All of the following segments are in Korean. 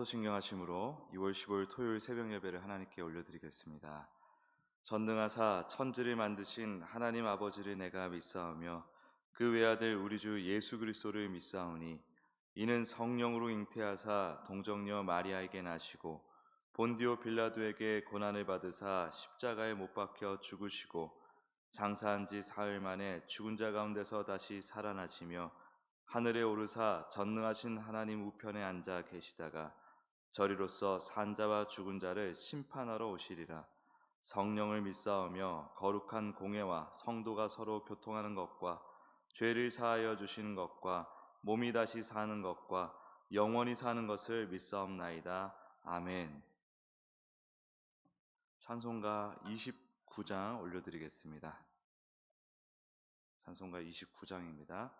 신경하심으로 2월 15일 토요일 새벽 예배를 하나님께 올려드리겠습니다. 전능하사 천지를 만드신 하나님 아버지를 내가 믿사오며 그 외아들 우리 주 예수 그리스도를 믿사오니 이는 성령으로 잉태하사 동정녀 마리아에게 나시고 본디오 빌라도에게 고난을 받으사 십자가에 못 박혀 죽으시고 장사한 지 사흘 만에 죽은 자 가운데서 다시 살아나시며 하늘에 오르사 전능하신 하나님 우편에 앉아 계시다가 저리로서 산자와 죽은 자를 심판하러 오시리라. 성령을 믿사오며 거룩한 공회와 성도가 서로 교통하는 것과 죄를 사하여 주시는 것과 몸이 다시 사는 것과 영원히 사는 것을 믿사옵나이다. 아멘. 찬송가 29장 올려드리겠습니다. 찬송가 29장입니다.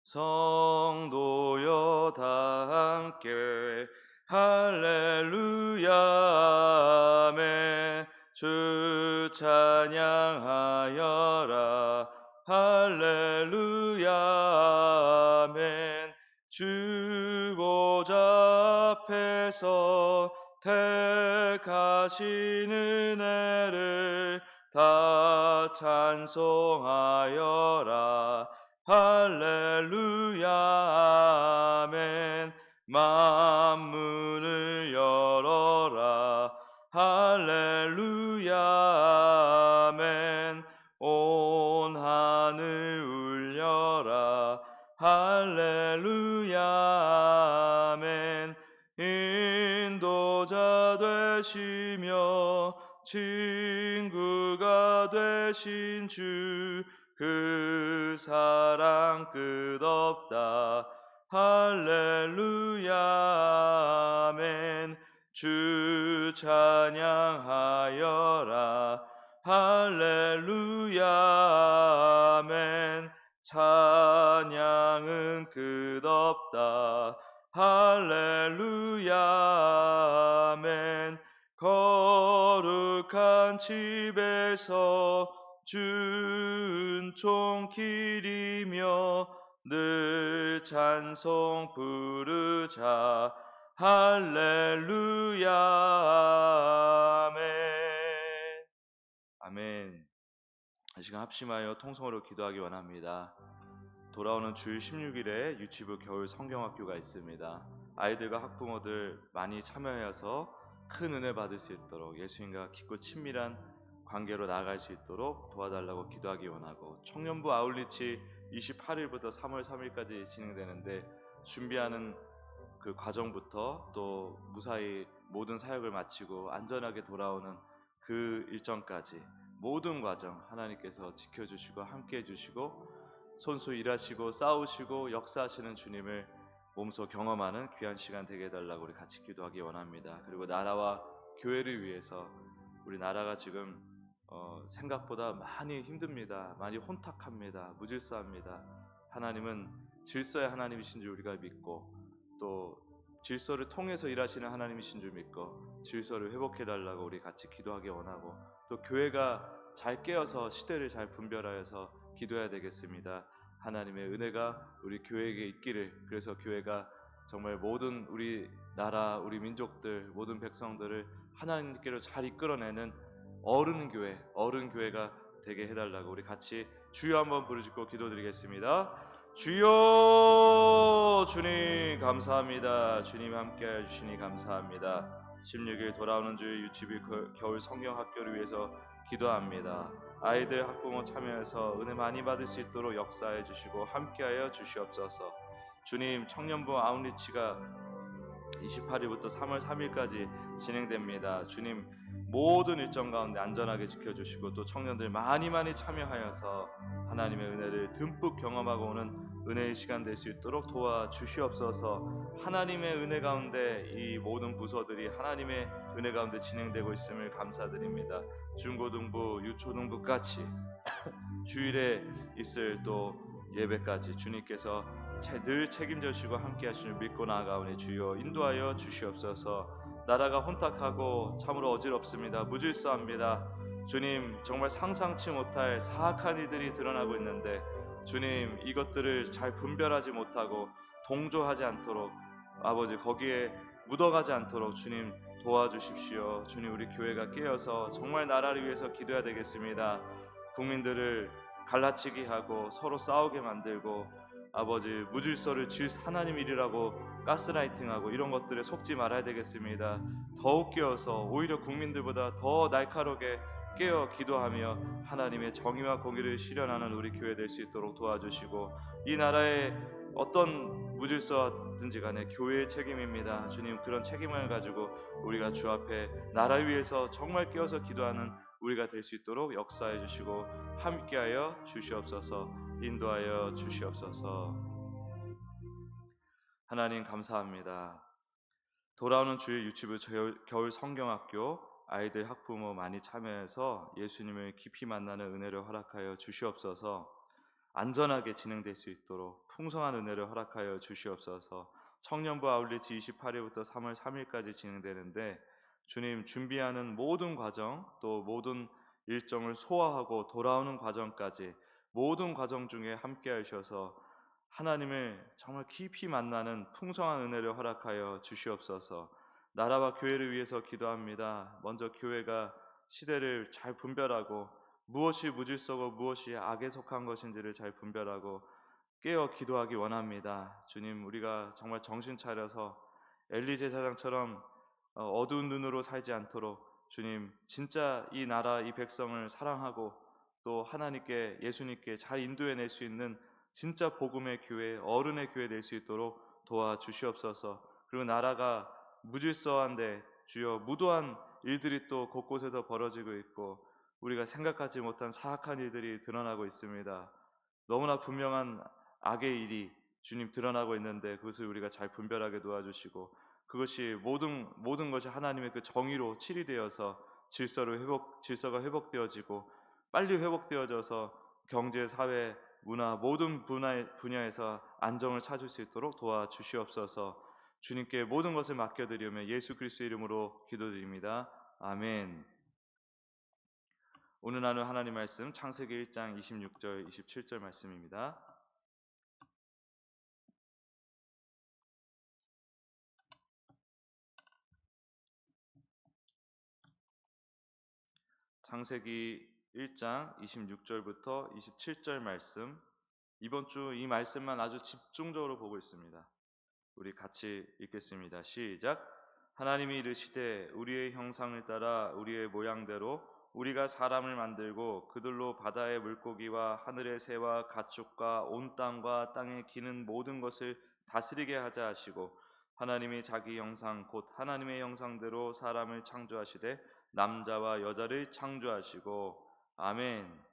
성도여 다 함께 할렐루야 아멘. 주 찬양하여라 할렐루야 아멘. 주 보좌 앞에서 택하신 은혜를 다 찬송하여라 할렐루야 아멘. 만문을 열어라 할렐루야 아멘. 온 하늘 울려라 할렐루야 아멘. 인도자 되시며 친구가 되신 주 그 사랑 끝없다 할렐루야 아멘. 주 찬양하여라 할렐루야 아멘. 찬양은 끝없다 할렐루야 아멘. 거룩한 집에서 준총 기리며 늘 찬송 부르자 할렐루야 아멘. 아멘. 이 시간 합심하여 통성으로 기도하기 원합니다. 돌아오는 주일 16일에 유치부 겨울 성경학교가 있습니다. 아이들과 학부모들 많이 참여해서 큰 은혜 받을 수 있도록 예수님과 깊고 친밀한 관계로 나아갈 수 있도록 도와달라고 기도하기 원하고, 청년부 아울리치 28일부터 3월 3일까지 진행되는데 준비하는 그 과정부터 또 무사히 모든 사역을 마치고 안전하게 돌아오는 그 일정까지 모든 과정 하나님께서 지켜주시고 함께해 주시고 손수 일하시고 싸우시고 역사하시는 주님을 몸소 경험하는 귀한 시간 되게 해달라고 우리 같이 기도하기 원합니다. 그리고 나라와 교회를 위해서, 우리 나라가 지금 생각보다 많이 힘듭니다. 많이 혼탁합니다. 무질서합니다. 하나님은 질서의 하나님이신 줄 우리가 믿고, 또 질서를 통해서 일하시는 하나님이신 줄 믿고 질서를 회복해달라고 우리 같이 기도하기 원하고, 또 교회가 잘 깨어서 시대를 잘 분별하여서 기도해야 되겠습니다. 하나님의 은혜가 우리 교회에게 있기를, 그래서 교회가 정말 모든 우리 나라, 우리 민족들, 모든 백성들을 하나님께로 잘 이끌어내는 어른교회가 되게 해달라고 우리 같이 주여 한번 부르짖고 기도드리겠습니다. 주여, 주님 감사합니다. 주님 함께해 주시니 감사합니다. 16일 돌아오는 주일 유치부 겨울 성경학교를 위해서 기도합니다. 아이들 학부모 참여해서 은혜 많이 받을 수 있도록 역사해 주시고 함께하여 주시옵소서. 주님, 청년부 아웃리치가 28일부터 3월 3일까지 진행됩니다. 주님, 모든 일정 가운데 안전하게 지켜주시고 또 청년들 많이 참여하여서 하나님의 은혜를 듬뿍 경험하고 오는 은혜의 시간 될 수 있도록 도와주시옵소서. 하나님의 은혜 가운데 이 모든 부서들이 하나님의 은혜 가운데 진행되고 있음을 감사드립니다. 중고등부, 유초등부까지 주일에 있을 또 예배까지 주님께서 늘 책임져 주시고 함께 하시는 믿고 나아가오니 주여 인도하여 주시옵소서. 나라가 혼탁하고 참으로 어지럽습니다. 무질서합니다. 주님, 정말 상상치 못할 사악한 일들이 드러나고 있는데 주님, 이것들을 잘 분별하지 못하고 동조하지 않도록 아버지 거기에 묻어가지 않도록 주님 도와주십시오. 주님, 우리 교회가 깨어서 정말 나라를 위해서 기도해야 되겠습니다. 국민들을 갈라치기 하고 서로 싸우게 만들고 아버지 무질서를 하나님 일이라고 가스라이팅하고 이런 것들에 속지 말아야 되겠습니다. 더욱 깨어서 오히려 국민들보다 더 날카롭게 깨어 기도하며 하나님의 정의와 공의를 실현하는 우리 교회 될 수 있도록 도와주시고, 이 나라의 어떤 무질서든지 간에 교회의 책임입니다. 주님, 그런 책임을 가지고 우리가 주 앞에 나라를 위해서 정말 깨어서 기도하는 우리가 될 수 있도록 역사해 주시고 함께하여 주시옵소서. 인도하여 주시옵소서. 하나님 감사합니다. 돌아오는 주일 유치부 겨울 성경학교 아이들 학부모 많이 참여해서 예수님을 깊이 만나는 은혜를 허락하여 주시옵소서. 안전하게 진행될 수 있도록 풍성한 은혜를 허락하여 주시옵소서. 청년부 아울리치 28일부터 3월 3일까지 진행되는데 주님, 준비하는 모든 과정 또 모든 일정을 소화하고 돌아오는 과정까지 모든 과정 중에 함께 하셔서 하나님을 정말 깊이 만나는 풍성한 은혜를 허락하여 주시옵소서. 나라와 교회를 위해서 기도합니다. 먼저 교회가 시대를 잘 분별하고 무엇이 무질서고 무엇이 악에 속한 것인지를 잘 분별하고 깨어 기도하기 원합니다. 주님, 우리가 정말 정신 차려서 엘리 제사장처럼 어두운 눈으로 살지 않도록 주님, 진짜 이 나라 이 백성을 사랑하고 또 하나님께 예수님께 잘 인도해낼 수 있는 진짜 복음의 교회, 어른의 교회 될 수 있도록 도와주시옵소서. 그리고 나라가 무질서한데 주여 무도한 일들이 또 곳곳에서 벌어지고 있고 우리가 생각하지 못한 사악한 일들이 드러나고 있습니다. 너무나 분명한 악의 일이 주님 드러나고 있는데 그것을 우리가 잘 분별하게 도와주시고 그것이 모든 것이 하나님의 그 정의로 치리되어서 질서가 회복되어지고 빨리 회복되어져서 경제, 사회, 문화 모든 분야에서 안정을 찾을 수 있도록 도와주시옵소서. 주님께 모든 것을 맡겨드리며 예수 그리스도 이름으로 기도드립니다. 아멘. 오늘 나눌 하나님 말씀 창세기 1장 26절 27절 말씀입니다. 창세기 1장 26절부터 27절 말씀, 이번 주 이 말씀만 아주 집중적으로 보고 있습니다. 우리 같이 읽겠습니다. 시작. 하나님이 이르시되 우리의 형상을 따라 우리의 모양대로 우리가 사람을 만들고 그들로 바다의 물고기와 하늘의 새와 가축과 온 땅과 땅에 기는 모든 것을 다스리게 하자 하시고 하나님이 자기 형상 곧 하나님의 형상대로 사람을 창조하시되 남자와 여자를 창조하시고. 아멘.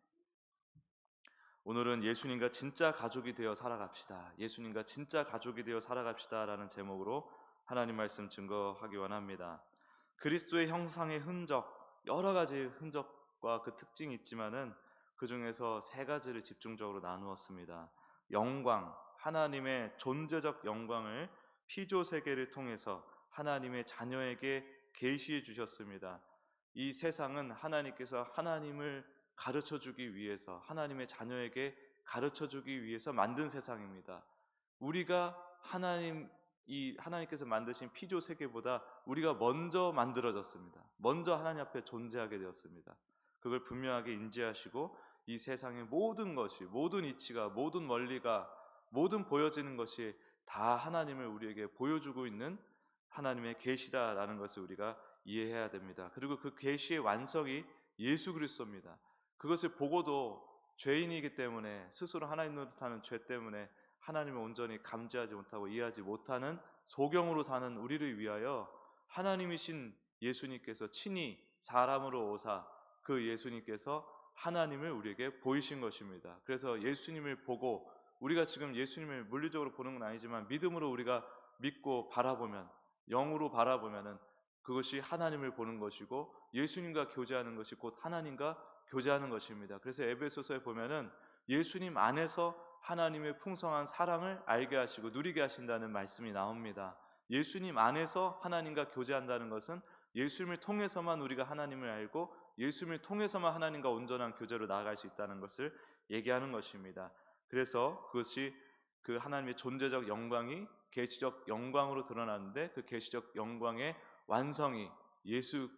오늘은 예수님과 진짜 가족이 되어 살아갑시다. 예수님과 진짜 가족이 되어 살아갑시다 라는 제목으로 하나님 말씀 증거하기 원합니다. 그리스도의 형상의 흔적, 여러 가지 흔적과 그 특징이 있지만은 그 중에서 세 가지를 집중적으로 나누었습니다. 영광, 하나님의 존재적 영광을 피조 세계를 통해서 하나님의 자녀에게 계시해 주셨습니다. 이 세상은 하나님께서 하나님을 가르쳐 주기 위해서, 하나님의 자녀에게 가르쳐 주기 위해서 만든 세상입니다. 우리가 하나님께서 만드신 피조 세계보다 우리가 먼저 만들어졌습니다. 먼저 하나님 앞에 존재하게 되었습니다. 그걸 분명하게 인지하시고 이 세상의 모든 것이, 모든 이치가, 모든 원리가, 모든 보여지는 것이 다 하나님을 우리에게 보여주고 있는 하나님의 계시다라는 것을 우리가 이해해야 됩니다. 그리고 그 계시의 완성이 예수 그리스도입니다. 그것을 보고도 죄인이기 때문에, 스스로 하나님 노릇하는 죄 때문에 하나님을 온전히 감지하지 못하고 이해하지 못하는 소경으로 사는 우리를 위하여 하나님이신 예수님께서 친히 사람으로 오사 그 예수님께서 하나님을 우리에게 보이신 것입니다. 그래서 예수님을 보고, 우리가 지금 예수님을 물리적으로 보는 건 아니지만 믿음으로 우리가 믿고 바라보면, 영으로 바라보면은 그것이 하나님을 보는 것이고 예수님과 교제하는 것이 곧 하나님과 교제하는 것입니다. 그래서 에베소서에 보면은 예수님 안에서 하나님의 풍성한 사랑을 알게 하시고 누리게 하신다는 말씀이 나옵니다. 예수님 안에서 하나님과 교제한다는 것은 예수님을 통해서만 우리가 하나님을 알고 예수님을 통해서만 하나님과 온전한 교제로 나아갈 수 있다는 것을 얘기하는 것입니다. 그래서 그것이 그 하나님의 존재적 영광이 계시적 영광으로 드러나는데 그 계시적 영광의 완성이 예수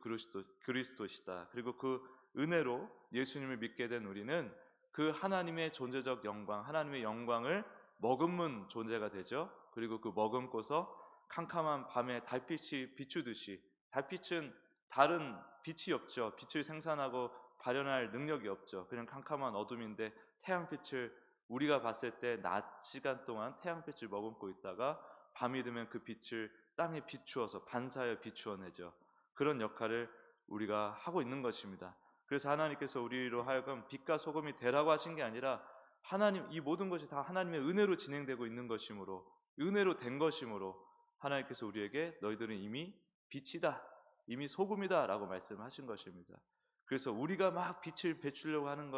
그리스도시다. 그리고 그 은혜로 예수님을 믿게 된 우리는 그 하나님의 존재적 영광, 하나님의 영광을 머금은 존재가 되죠. 그리고 그 머금고서 캄캄한 밤에 달빛이 비추듯이, 달빛은 다른 빛이 없죠. 빛을 생산하고 발현할 능력이 없죠. 그냥 캄캄한 어둠인데 태양빛을 우리가 봤을 때 낮 시간 동안 태양빛을 머금고 있다가 밤이 되면 그 빛을 땅에 비추어서 반사하여 비추어내죠. 그런 역할을 우리가 하고 있는 것입니다. 그래서 하나님께서 우리로 하여금 빛과 소금이 되라고 하신 게 아니라 하나님, 이 모든 것이 다 하나님의 은혜로 진행되고 있는 것이므로, 은혜로 된 것이므로 하나님께서 우리에게 너희들은 이미 빛이다, 이미 소금이다 라고 말씀하신 것입니다. 그래서 우리가 막 빛을 비추려고 하는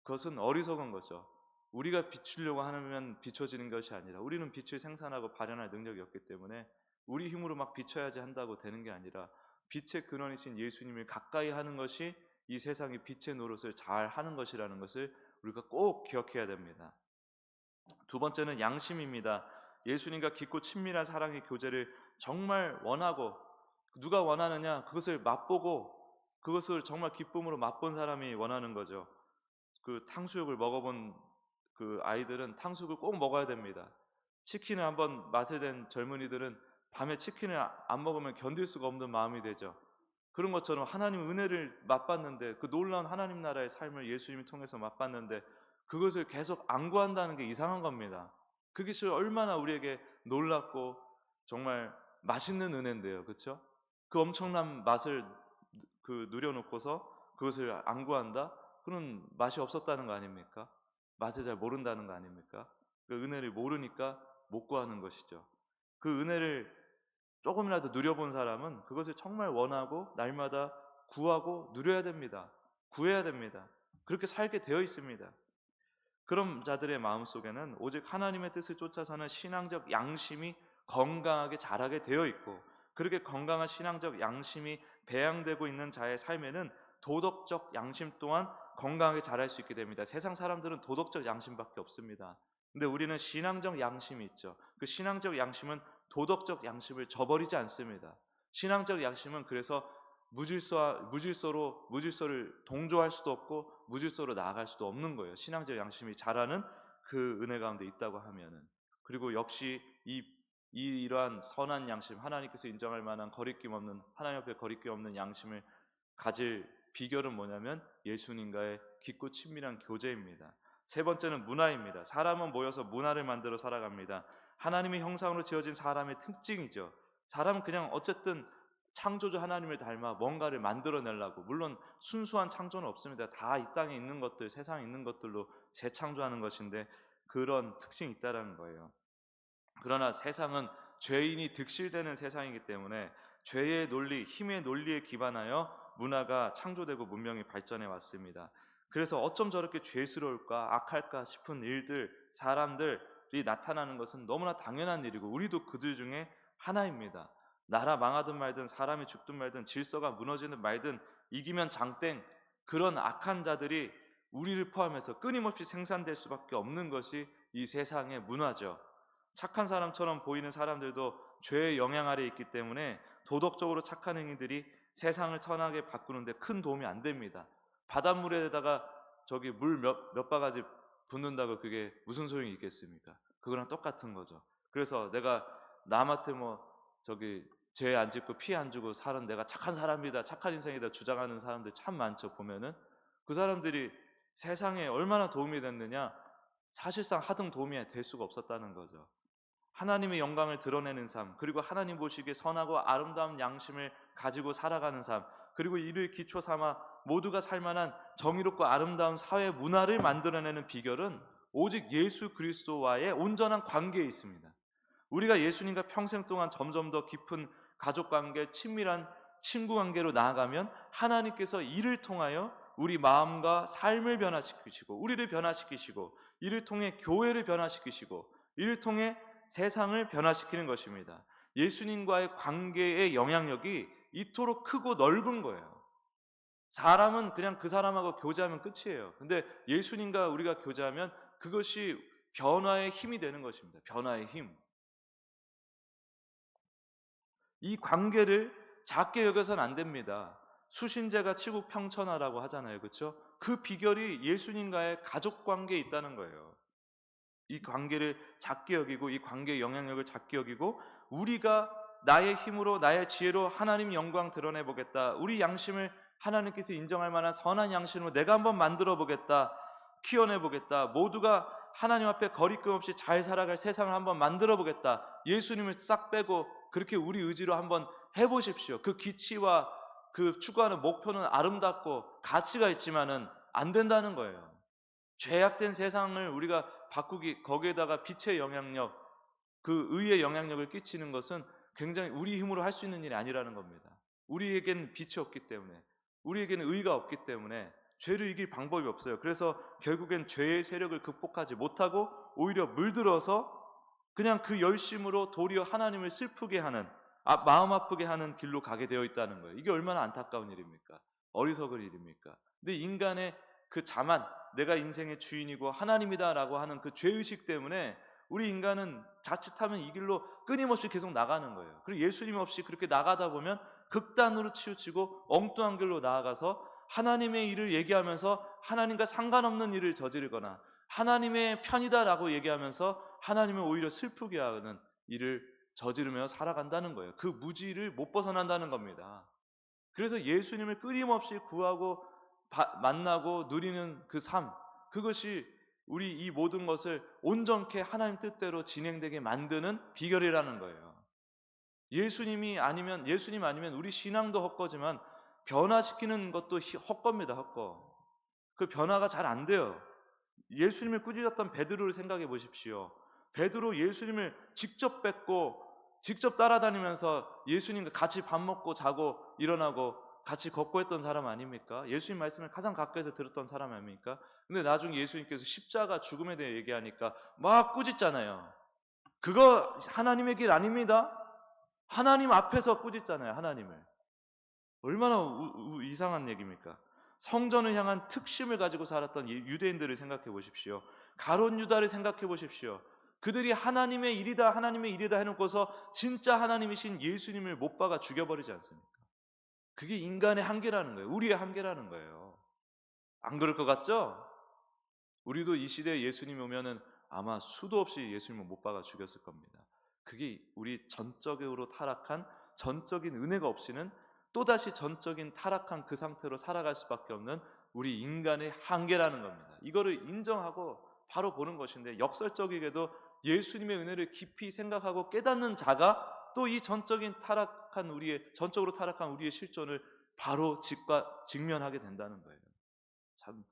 그것은 어리석은 거죠. 우리가 비추려고 하면 비춰지는 것이 아니라, 우리는 빛을 생산하고 발현할 능력이 없기 때문에 우리 힘으로 막 비춰야지 한다고 되는 게 아니라 빛의 근원이신 예수님을 가까이 하는 것이 이 세상의 빛의 노릇을 잘 하는 것이라는 것을 우리가 꼭 기억해야 됩니다. 두 번째는 양심입니다. 예수님과 깊고 친밀한 사랑의 교제를 정말 원하고, 누가 원하느냐? 그것을 맛보고 그것을 정말 기쁨으로 맛본 사람이 원하는 거죠. 그 탕수육을 먹어본 그 아이들은 탕수육을 꼭 먹어야 됩니다. 치킨을 한번 맛을 낸 젊은이들은 밤에 치킨을 안 먹으면 견딜 수가 없는 마음이 되죠. 그런 것처럼 하나님 은혜를 맛봤는데, 그 놀라운 하나님 나라의 삶을 예수님을 통해서 맛봤는데 그것을 계속 안 구한다는 게 이상한 겁니다. 그것이 얼마나 우리에게 놀랍고 정말 맛있는 은혜인데요, 그렇죠? 그 엄청난 맛을 누려놓고서 그것을 안 구한다? 그런 맛이 없었다는 거 아닙니까? 맛을 잘 모른다는 거 아닙니까? 그 은혜를 모르니까 못 구하는 것이죠. 그 은혜를 조금이라도 누려본 사람은 그것을 정말 원하고 날마다 구하고 누려야 됩니다. 구해야 됩니다. 그렇게 살게 되어 있습니다. 그런 자들의 마음속에는 오직 하나님의 뜻을 쫓아 사는 신앙적 양심이 건강하게 자라게 되어 있고, 그렇게 건강한 신앙적 양심이 배양되고 있는 자의 삶에는 도덕적 양심 또한 건강하게 자랄 수 있게 됩니다. 세상 사람들은 도덕적 양심밖에 없습니다. 근데 우리는 신앙적 양심이 있죠. 그 신앙적 양심은 도덕적 양심을 저버리지 않습니다. 신앙적 양심은 그래서 무질서를 동조할 수도 없고 무질서로 나아갈 수도 없는 거예요. 신앙적 양심이 자라는 그 은혜 가운데 있다고 하면은. 그리고 역시 이러한 선한 양심, 하나님께서 인정할 만한 거리낌 없는, 하나님 앞에 거리낌 없는 양심을 가질 비결은 뭐냐면 예수님과의 깊고 친밀한 교제입니다. 세 번째는 문화입니다. 사람은 모여서 문화를 만들어 살아갑니다. 하나님의 형상으로 지어진 사람의 특징이죠. 사람은 그냥 어쨌든 창조주 하나님을 닮아 뭔가를 만들어내려고, 물론 순수한 창조는 없습니다. 다 이 땅에 있는 것들, 세상에 있는 것들로 재창조하는 것인데 그런 특징이 있다는 거예요. 그러나 세상은 죄인이 득실되는 세상이기 때문에 죄의 논리, 힘의 논리에 기반하여 문화가 창조되고 문명이 발전해 왔습니다. 그래서 어쩜 저렇게 죄스러울까, 악할까 싶은 일들, 사람들이 나타나는 것은 너무나 당연한 일이고 우리도 그들 중에 하나입니다. 나라 망하든 말든, 사람이 죽든 말든, 질서가 무너지든 말든, 이기면 장땡, 그런 악한 자들이 우리를 포함해서 끊임없이 생산될 수밖에 없는 것이 이 세상의 문화죠. 착한 사람처럼 보이는 사람들도 죄의 영향 아래 있기 때문에 도덕적으로 착한 행위들이 세상을 선하게 바꾸는데 큰 도움이 안 됩니다. 바닷물에다가 저기 물 몇 바가지 붓는다고 그게 무슨 소용이 있겠습니까? 그거랑 똑같은 거죠. 그래서 내가 남한테 죄 안 짓고 피해 안 주고 사는 내가 착한 사람이다, 착한 인생이다 주장하는 사람들 참 많죠. 보면은 그 사람들이 세상에 얼마나 도움이 됐느냐? 사실상 하등 도움이 될 수가 없었다는 거죠. 하나님의 영광을 드러내는 삶, 그리고 하나님 보시기에 선하고 아름다운 양심을 가지고 살아가는 삶, 그리고 이를 기초 삼아 모두가 살만한 정의롭고 아름다운 사회 문화를 만들어내는 비결은 오직 예수 그리스도와의 온전한 관계에 있습니다. 우리가 예수님과 평생 동안 점점 더 깊은 가족관계, 친밀한 친구관계로 나아가면 하나님께서 이를 통하여 우리 마음과 삶을 변화시키시고 우리를 변화시키시고 이를 통해 교회를 변화시키시고 이를 통해 세상을 변화시키는 것입니다. 예수님과의 관계의 영향력이 이토록 크고 넓은 거예요. 사람은 그냥 그 사람하고 교제하면 끝이에요. 근데 예수님과 우리가 교제하면 그것이 변화의 힘이 되는 것입니다. 변화의 힘. 이 관계를 작게 여겨서는 안 됩니다. 수신제가 치국 평천하라고 하잖아요. 그렇죠? 그 비결이 예수님과의 가족 관계에 있다는 거예요. 이 관계를 작게 여기고 이 관계의 영향력을 작게 여기고 우리가 나의 힘으로 나의 지혜로 하나님 영광 드러내 보겠다. 우리 양심을 하나님께서 인정할 만한 선한 양심으로 내가 한번 만들어 보겠다. 키워내 보겠다. 모두가 하나님 앞에 거리낌 없이 잘 살아갈 세상을 한번 만들어 보겠다. 예수님을 싹 빼고 그렇게 우리 의지로 한번 해보십시오. 그 기치와 그 추구하는 목표는 아름답고 가치가 있지만은 안 된다는 거예요. 죄악된 세상을 우리가 바꾸기, 거기에다가 빛의 영향력, 그 의의 영향력을 끼치는 것은 굉장히 우리 힘으로 할 수 있는 일이 아니라는 겁니다. 우리에겐 빛이 없기 때문에, 우리에게는 의가 없기 때문에 죄를 이길 방법이 없어요. 그래서 결국엔 죄의 세력을 극복하지 못하고 오히려 물들어서 그냥 그 열심으로 도리어 하나님을 슬프게 하는, 마음 아프게 하는 길로 가게 되어 있다는 거예요. 이게 얼마나 안타까운 일입니까? 어리석을 일입니까? 근데 인간의 그 자만, 내가 인생의 주인이고 하나님이다라고 하는 그 죄의식 때문에 우리 인간은 자칫하면 이 길로 끊임없이 계속 나가는 거예요. 그리고 예수님 없이 그렇게 나가다 보면 극단으로 치우치고 엉뚱한 길로 나아가서 하나님의 일을 얘기하면서 하나님과 상관없는 일을 저지르거나 하나님의 편이다라고 얘기하면서 하나님을 오히려 슬프게 하는 일을 저지르며 살아간다는 거예요. 그 무지를 못 벗어난다는 겁니다. 그래서 예수님을 끊임없이 구하고 만나고 누리는 그 삶, 그것이 우리 이 모든 것을 온전케 하나님 뜻대로 진행되게 만드는 비결이라는 거예요. 예수님 아니면 우리 신앙도 헛거지만 변화시키는 것도 헛겁니다. 헛거. 그 변화가 잘 안 돼요. 예수님을 꾸짖었던 베드로를 생각해 보십시오. 베드로 예수님을 직접 뵙고 직접 따라다니면서 예수님과 같이 밥 먹고 자고 일어나고 같이 걷고 했던 사람 아닙니까? 예수님 말씀을 가장 가까이서 들었던 사람 아닙니까? 근데 나중에 예수님께서 십자가 죽음에 대해 얘기하니까 막 꾸짖잖아요. 그거 하나님의 길 아닙니다. 하나님 앞에서 꾸짖잖아요. 하나님을. 얼마나 이상한 얘기입니까? 성전을 향한 특심을 가지고 살았던 유대인들을 생각해 보십시오. 가룟 유다를 생각해 보십시오. 그들이 하나님의 일이다 해놓고서 진짜 하나님이신 예수님을 못 박아 죽여버리지 않습니까? 그게 인간의 한계라는 거예요. 우리의 한계라는 거예요. 안 그럴 것 같죠? 우리도 이 시대에 예수님이 오면은 아마 수도 없이 예수님을 못 박아 죽였을 겁니다. 그게 우리 전적으로 타락한 전적인 은혜가 없이는 또다시 전적인 타락한 그 상태로 살아갈 수밖에 없는 우리 인간의 한계라는 겁니다. 이거를 인정하고 바로 보는 것인데 역설적이게도 예수님의 은혜를 깊이 생각하고 깨닫는 자가 또 이 전적으로 타락한 우리의 실존을 바로 직면하게 된다는 거예요. 참,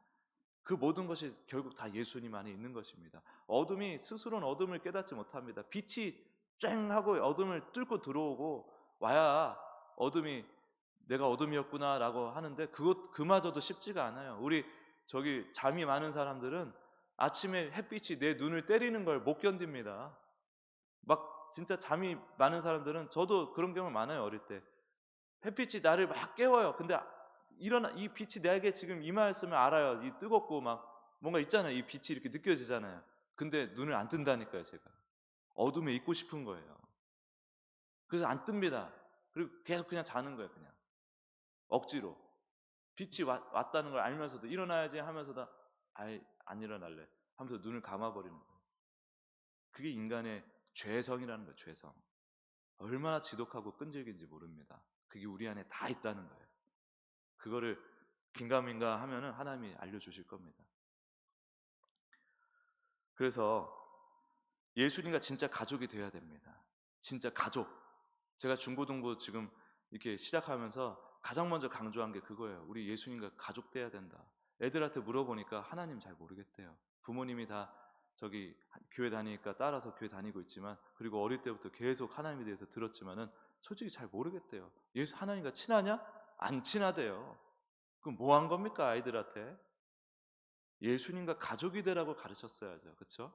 그 모든 것이 결국 다 예수님 안에 있는 것입니다. 어둠이 스스로는 어둠을 깨닫지 못합니다. 빛이 쨍 하고 어둠을 뚫고 들어오고 와야 어둠이 내가 어둠이었구나라고 하는데 그마저도 쉽지가 않아요. 우리 잠이 많은 사람들은 아침에 햇빛이 내 눈을 때리는 걸 못 견딥니다. 막 진짜 잠이 많은 사람들은, 저도 그런 경우 많아요. 어릴 때 햇빛이 나를 막 깨워요. 근데 이 빛이 내게 지금 임하였으면 알아요. 이 뜨겁고 막 뭔가 있잖아요. 이 빛이 이렇게 느껴지잖아요. 근데 눈을 안 뜬다니까요. 제가 어둠에 있고 싶은 거예요. 그래서 안 뜹니다. 그리고 계속 그냥 자는 거예요. 그냥 억지로. 빛이 왔다는 걸 알면서도 일어나야지 하면서도 안 일어날래 하면서 눈을 감아버리는 거예요. 그게 인간의 죄성이라는 거예요. 죄성. 얼마나 지독하고 끈질긴지 모릅니다. 그게 우리 안에 다 있다는 거예요. 그거를 긴가민가 하면은 하나님이 알려주실 겁니다. 그래서 예수님과 진짜 가족이 되어야 됩니다. 진짜 가족. 제가 중고등부 지금 이렇게 시작하면서 가장 먼저 강조한 게 그거예요. 우리 예수님과 가족 돼야 된다. 애들한테 물어보니까 하나님 잘 모르겠대요. 부모님이 다 교회 다니니까 따라서 교회 다니고 있지만, 그리고 어릴 때부터 계속 하나님에 대해서 들었지만은 솔직히 잘 모르겠대요. 하나님과 친하냐? 안 친하대요. 그럼 뭐 한 겁니까? 아이들한테 예수님과 가족이 되라고 가르쳤어야죠. 그렇죠?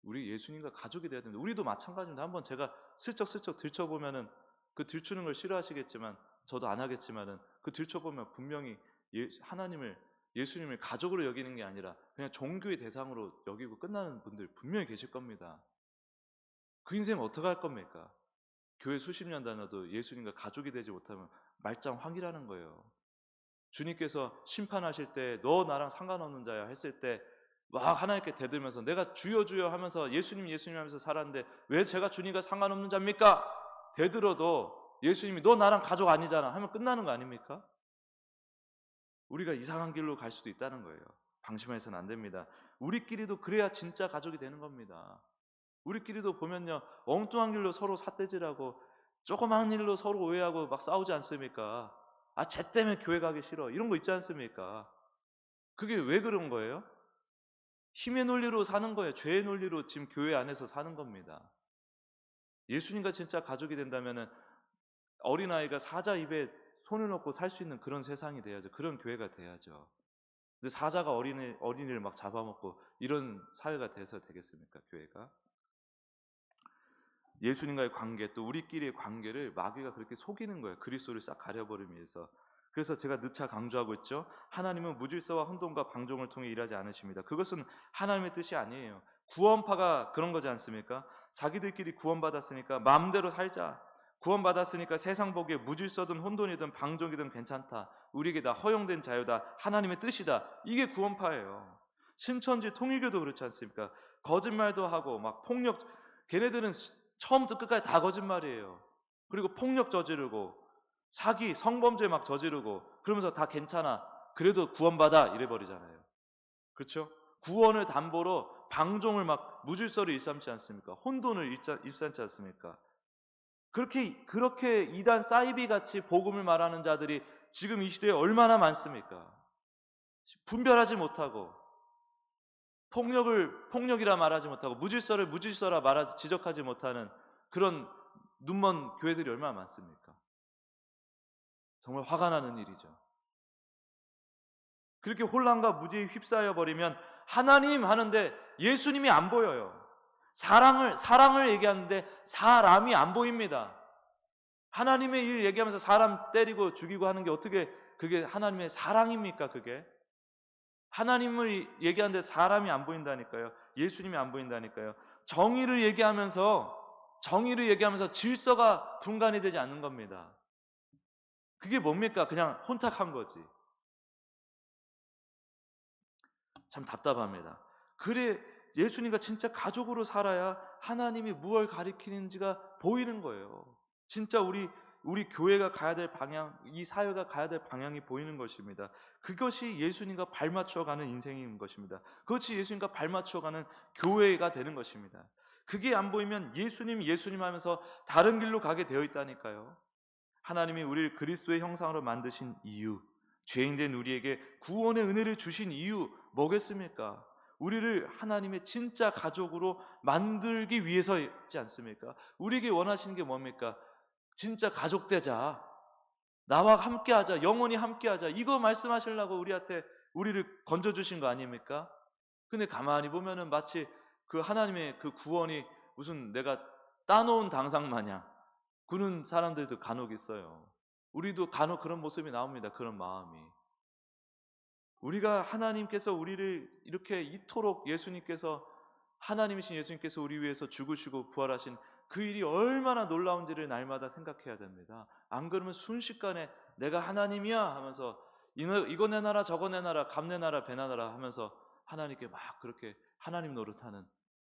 우리 예수님과 가족이 돼야 됩니다. 우리도 마찬가지입니다. 한번 제가 슬쩍슬쩍 들춰보면은, 그 들추는 걸 싫어하시겠지만 저도 안 하겠지만은 그 들춰보면 분명히 하나님을, 예수님을 가족으로 여기는 게 아니라 그냥 종교의 대상으로 여기고 끝나는 분들 분명히 계실 겁니다. 그 인생 어떻게 할 겁니까? 교회 수십 년 다녀도 예수님과 가족이 되지 못하면 말짱황이라는 거예요. 주님께서 심판하실 때 너 나랑 상관없는 자야 했을 때 막 하나님께 대들면서 내가 주여 주여 하면서 예수님 예수님 하면서 살았는데 왜 제가 주님과 상관없는 자입니까? 대들어도 예수님이 너 나랑 가족 아니잖아 하면 끝나는 거 아닙니까? 우리가 이상한 길로 갈 수도 있다는 거예요. 방심해서는 안 됩니다. 우리끼리도 그래야 진짜 가족이 되는 겁니다. 우리끼리도 보면요, 엉뚱한 길로 서로 삿대질하고 조그마한 일로 서로 오해하고 막 싸우지 않습니까? 아, 쟤 때문에 교회 가기 싫어 이런 거 있지 않습니까? 그게 왜 그런 거예요? 힘의 논리로 사는 거예요. 죄의 논리로 지금 교회 안에서 사는 겁니다. 예수님과 진짜 가족이 된다면 어린아이가 사자 입에 손을 넣고 살 수 있는 그런 세상이 돼야죠. 그런 교회가 돼야죠. 근데 사자가 어린이를 막 잡아먹고 이런 사회가 돼서 되겠습니까? 교회가? 예수님과의 관계, 또 우리끼리의 관계를 마귀가 그렇게 속이는 거예요. 그리스도를 싹 가려버리기 위해서. 그래서 제가 누차 강조하고 있죠. 하나님은 무질서와 혼돈과 방종을 통해 일하지 않으십니다. 그것은 하나님의 뜻이 아니에요. 구원파가 그런 거지 않습니까? 자기들끼리 구원받았으니까 마음대로 살자. 구원받았으니까 세상 보기에 무질서든 혼돈이든 방종이든 괜찮다. 우리에게 다 허용된 자유다. 하나님의 뜻이다. 이게 구원파예요. 신천지 통일교도 그렇지 않습니까? 거짓말도 하고 막 폭력, 걔네들은 처음부터 끝까지 다 거짓말이에요. 그리고 폭력 저지르고 사기, 성범죄 막 저지르고 그러면서 다 괜찮아. 그래도 구원받아 이래 버리잖아요. 그렇죠? 구원을 담보로 방종을 막 무질서를 일삼지 않습니까? 혼돈을 일삼지 않습니까? 그렇게 이단 사이비 같이 복음을 말하는 자들이 지금 이 시대에 얼마나 많습니까? 분별하지 못하고 폭력이라 말하지 못하고 무질서를 무질서라 지적하지 못하는 그런 눈먼 교회들이 얼마나 많습니까? 정말 화가 나는 일이죠. 그렇게 혼란과 무지에 휩싸여 버리면 하나님 하는데 예수님이 안 보여요. 사랑을 얘기하는데 사람이 안 보입니다. 하나님의 일 얘기하면서 사람 때리고 죽이고 하는 게 어떻게 그게 하나님의 사랑입니까? 그게 하나님을 얘기하는데 사람이 안 보인다니까요. 예수님이 안 보인다니까요. 정의를 얘기하면서 질서가 분간이 되지 않는 겁니다. 그게 뭡니까? 그냥 혼탁한 거지. 참 답답합니다. 그래, 예수님과 진짜 가족으로 살아야 하나님이 무엇을 가리키는지가 보이는 거예요. 진짜 우리 교회가 가야 될 방향, 이 사회가 가야 될 방향이 보이는 것입니다. 그것이 예수님과 발맞춰가는 인생인 것입니다. 그것이 예수님과 발맞춰가는 교회가 되는 것입니다. 그게 안 보이면 예수님 하면서 다른 길로 가게 되어 있다니까요. 하나님이 우리를 그리스도의 형상으로 만드신 이유, 죄인된 우리에게 구원의 은혜를 주신 이유 뭐겠습니까? 우리를 하나님의 진짜 가족으로 만들기 위해서이지 않습니까? 우리에게 원하시는 게 뭡니까? 진짜 가족 되자. 나와 함께하자. 영원히 함께하자. 이거 말씀하시려고 우리를 건져주신 거 아닙니까? 근데 가만히 보면은 마치 그 하나님의 그 구원이 무슨 내가 따놓은 당상 마냥 그런 사람들도 간혹 있어요. 우리도 간혹 그런 모습이 나옵니다. 그런 마음이. 우리가 하나님께서 우리를 이렇게 이토록 하나님이신 예수님께서 우리 위해서 죽으시고 부활하신 그 일이 얼마나 놀라운지를 날마다 생각해야 됩니다. 안 그러면 순식간에 내가 하나님이야 하면서 이거 내놔라 저거 내놔라 감 내놔라 배 내놔라 하면서 하나님께 막 그렇게 하나님 노릇하는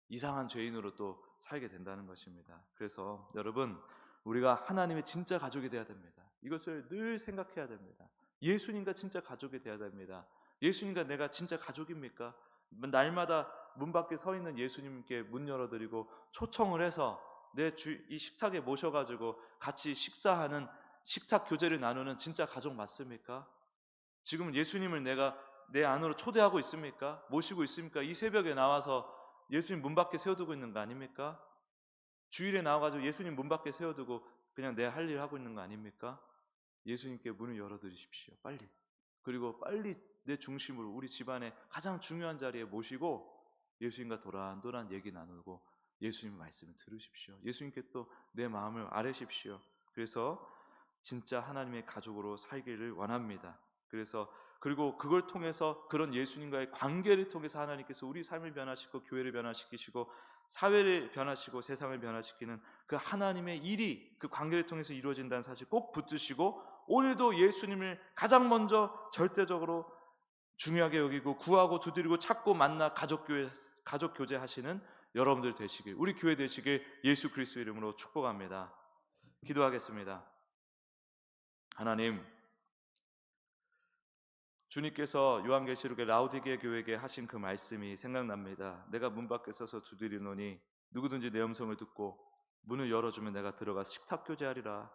이상한 죄인으로 또 살게 된다는 것입니다. 그래서 여러분, 우리가 하나님의 진짜 가족이 되어야 됩니다. 이것을 늘 생각해야 됩니다. 예수님과 진짜 가족이 되어야 됩니다. 예수님과 내가 진짜 가족입니까? 날마다 문 밖에 서 있는 예수님께 문 열어드리고 초청을 해서 이 식탁에 모셔가지고 같이 식사하는 식탁 교제를 나누는 진짜 가족 맞습니까? 지금 예수님을 내가 내 안으로 초대하고 있습니까? 모시고 있습니까? 이 새벽에 나와서 예수님 문 밖에 세워두고 있는 거 아닙니까? 주일에 나와가지고 예수님 문 밖에 세워두고 그냥 내 할 일 하고 있는 거 아닙니까? 예수님께 문을 열어드리십시오. 빨리. 그리고 빨리 내 중심으로 우리 집안의 가장 중요한 자리에 모시고 예수님과 도란도란 얘기 나누고 예수님 말씀을 들으십시오. 예수님께 또 내 마음을 아뢰십시오. 그래서 진짜 하나님의 가족으로 살기를 원합니다. 그리고 그걸 통해서 그런 예수님과의 관계를 통해서 하나님께서 우리 삶을 변화시키고 교회를 변화시키시고 사회를 변화시키고 세상을 변화시키는 그 하나님의 일이 그 관계를 통해서 이루어진다는 사실 꼭 붙드시고, 오늘도 예수님을 가장 먼저 절대적으로 중요하게 여기고 구하고 두드리고 찾고 만나 가족 교제 하시는 여러분들 되시길, 우리 교회 되시길 예수 그리스도 이름으로 축복합니다. 기도하겠습니다. 하나님, 주님께서 요한계시록의 라오디게 교회에게 하신 그 말씀이 생각납니다. 내가 문 밖에 서서 두드리노니 누구든지 내 음성을 듣고 문을 열어주면 내가 들어가 식탁 교제하리라.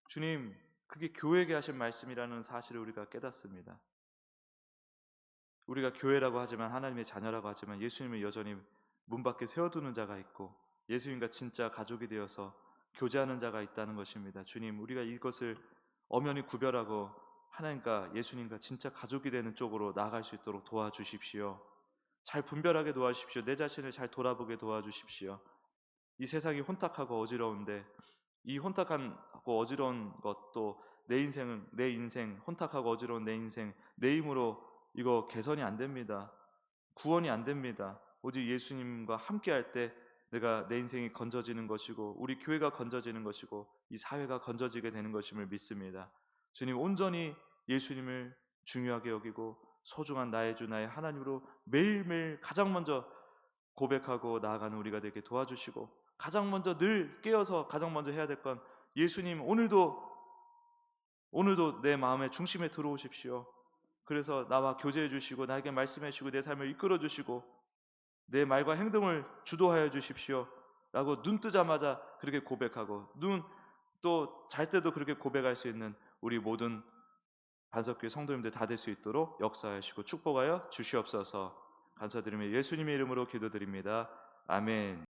주님, 그게 교회에게 하신 말씀이라는 사실을 우리가 깨닫습니다. 우리가 교회라고 하지만, 하나님의 자녀라고 하지만 예수님을 여전히 문 밖에 세워두는 자가 있고 예수님과 진짜 가족이 되어서 교제하는 자가 있다는 것입니다. 주님, 우리가 이것을 엄연히 구별하고 하나님과 예수님과 진짜 가족이 되는 쪽으로 나아갈 수 있도록 도와주십시오. 잘 분별하게 도와주십시오. 내 자신을 잘 돌아보게 도와주십시오. 이 세상이 혼탁하고 어지러운데 이 혼탁하고 어지러운 것도 내 인생 혼탁하고 어지러운 내 인생 내 힘으로 이거 개선이 안 됩니다. 구원이 안 됩니다. 오직 예수님과 함께 할 때 내가 내 인생이 건져지는 것이고 우리 교회가 건져지는 것이고 이 사회가 건져지게 되는 것임을 믿습니다. 주님, 온전히 예수님을 중요하게 여기고 소중한 나의 주 나의 하나님으로 매일매일 가장 먼저 고백하고 나아가는 우리가 되게 도와주시고, 가장 먼저 늘 깨어서 가장 먼저 해야 될 건 예수님, 오늘도 내 마음의 중심에 들어오십시오. 그래서 나와 교제해 주시고 나에게 말씀해 주시고 내 삶을 이끌어 주시고 내 말과 행동을 주도하여 주십시오 라고 눈 뜨자마자 그렇게 고백하고 또 잘 때도 그렇게 고백할 수 있는 우리 모든 반석교회 성도님들 다 될 수 있도록 역사하시고 축복하여 주시옵소서. 감사드리며 예수님의 이름으로 기도드립니다. 아멘.